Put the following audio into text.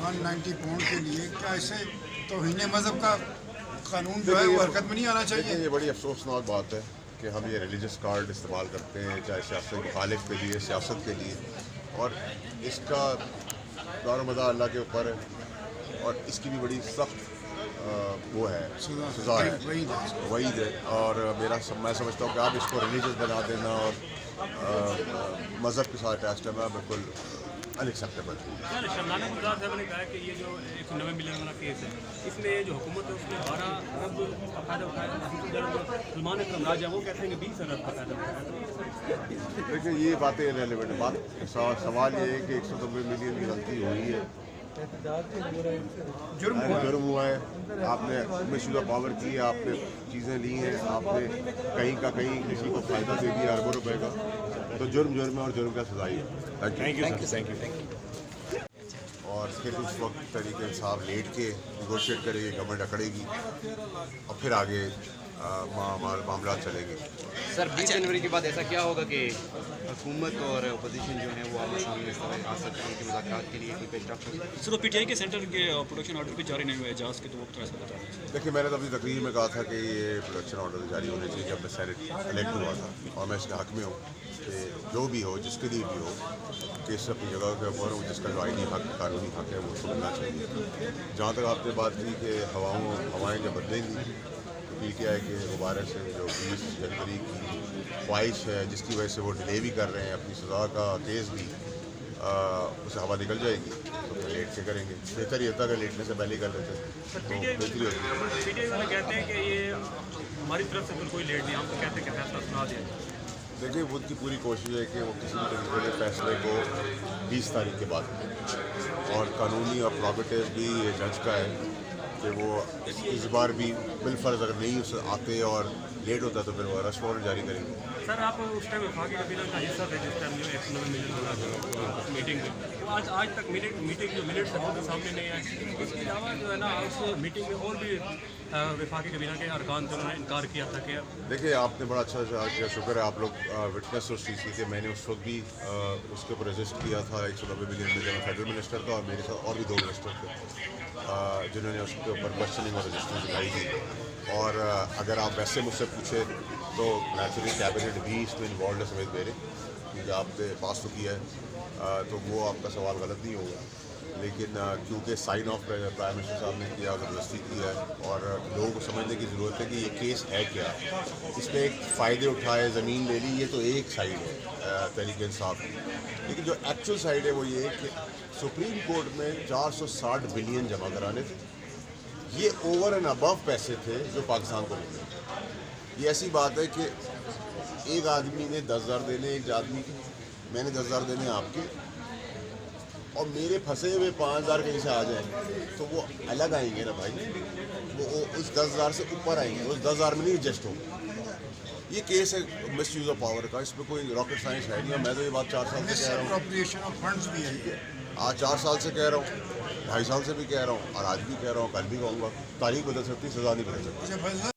190 pound के लिए, क्या इसे तौहीन मज़हब का कानून जो है वो हरकत में नहीं आना चाहिए? ये बड़ी अफसोसनाक बात है कि हम ये रिलीजियस कार्ड इस्तेमाल करते हैं चाहे सियासत मुखालिफ के लिए, सियासत के लिए, और इसका दार मदार अल्लाह के ऊपर है और इसकी भी बड़ी सख्त वो है सज़ा है, वईद है। और मैं समझता हूँ कि आप इसको रिलीजियस बना देना और मज़हब के साथ अटैच करना बिल्कुल अनएक्सेप्टेबल है। शर्माना गुलजार साहब ने कहा कि ये जो 190 मिलियन वाला केस है, इसमें जो हुकूमत है उसने 12 अरब का फायदा उठाया। सलमान अकरम राजा वो कहते हैं कि 20 अरब का फायदा उठाया। देखिए ये बातें इररिलेवेंट है। सवाल ये है कि 190 मिलियन की गलती हुई है, जुर्म हुआ है, आपने मिसयूज ऑफ पावर की है, आपने चीज़ें ली हैं, आपने कहीं का कहीं किसी को फ़ायदा दे दिया अरबों रुपए का, तो जुर्म है और जुर्म का सजा ही है। Thank you. और फिर उस वक्त तरीके इंसाफ लेट के निगोशिएट करेगी, गवर्नमेंट अकड़ेगी और फिर आगे मामला चलेंगे। सर 20 जनवरी के बाद ऐसा क्या होगा कि हुकूमत और अपोजिशन जो है वो आमने सामने आ सकते हैं उनके मुज़ाकरात के लिए कोई पेश रफ्त होगी? सर पीटीआई के सेंटर के प्रोडक्शन ऑर्डर भी जारी नहीं हुआ है जास के, तो वक्त ऐसा बता रहे हैं। देखिए मैंने तो अपनी तकरीर में कहा था कि ये प्रोडक्शन ऑर्डर जारी होने चाहिए जब मैं सेनेट इलेक्ट हुआ था, और मैं इसके हक़ में हूँ कि जो भी हो, जिसके लिए भी हो, केस अपनी जगह के ऊपर हो, जिसका जो आईनी हक़ कानूनी हक़ है वो उसको मिलना चाहिए। जहाँ तक आपने बात की कि हवाएँ जब बदलेंगी, पीटीआई के मुबारक से जो 20 जनवरी की ख्वाहिश है जिसकी वजह से वो डिले भी कर रहे हैं अपनी सज़ा का केस भी, उसे हवा निकल जाएगी तो फिर लेट के करेंगे। बेहतर ये होता है कि लेटने से पहले ही कर लेते तो बेहतरी होती है। पीटीआई वाले कहते हैं कि ये हमारी तरफ से कोई लेट नहीं, हम तो कहते हैं कि फैसला सुना दिया। देखिए वो उनकी पूरी कोशिश है कि वो किसी भी तरीके के फैसले को 20 तारीख के बाद, और कानूनी और प्रोगेटिव भी जज का है कि वो इस बार भी बिलफर्ज अगर नहीं उसे आते और लेट होता तो फिर वो अरेस्ट वारंट जारी करेंगे। सर आप उस टाइम वफाकी कबीला का हिस्सा थे जिस टाइम जो 190 मिलियन वाला मीटिंग में, तो आज तक मीटिंग जो मिनट्स है वो तो सामने नहीं आए। इसके अलावा जो है ना उस मीटिंग में और भी वफाकी कबीला के अरकान थे, उन्होंने इनकार किया था कि देखिए आपने बड़ा अच्छा किया, शुक्र है आप लोग विटनेस उस चीज़ की कि मैंने उस वक्त भी उसके ऊपर रजिस्ट किया था 190 मिलियन में, जब मैं फेडरल मिनिस्टर था और मेरे साथ और भी 2 मिनिस्टर थे जिन्होंने उसके ऊपर क्वेश्चनिंग और रजिस्ट्रेशन दिखाई थी। और अगर आप वैसे मुझसे पूछे तो नेचुरली कैबिनेट भी इसमें इन्वॉल्व है समेत मेरे, क्योंकि आपने पास तो किया है तो वो आपका सवाल गलत नहीं होगा। लेकिन क्योंकि साइन ऑफ प्राइम मिनिस्टर साहब ने किया, ज़बरदस्ती किया है, और लोगों को समझने की ज़रूरत है कि ये केस है क्या, इसमें एक फ़ायदे उठाए, ज़मीन ले ली, ये तो एक साइड है तहरीक इंसाफ की। लेकिन जो एक्चुअल साइड है वो ये है कि सुप्रीम कोर्ट में 460 बिलियन जमा कराने थे, ये ओवर एंड अबव पैसे थे जो पाकिस्तान को मिले। ये ऐसी बात है कि एक आदमी ने 10,000 देने, एक आदमी मैंने 10,000 देने आपके, और मेरे फंसे हुए 5,000 कहीं से आ जाएंगे तो वो अलग आएंगे ना भाई, वो उस 10,000 से ऊपर आएंगे, उस 10,000 में नहीं एडजस्ट होगा। ये केस है मिस यूज़ ऑफ पावर का, इसमें कोई रॉकेट साइंस है नहीं। मैं तो ये बात 4 साल से कह रहा हूँ, अप्रोप्रिएशन ऑफ फंड्स भी है, आज 4 साल से कह रहा हूँ, 2.5 साल से भी कह रहा हूँ, और आज भी कह रहा हूँ, कल भी कहूँगा। तारीख बदल सकती, सज़ा नहीं बदल सकती।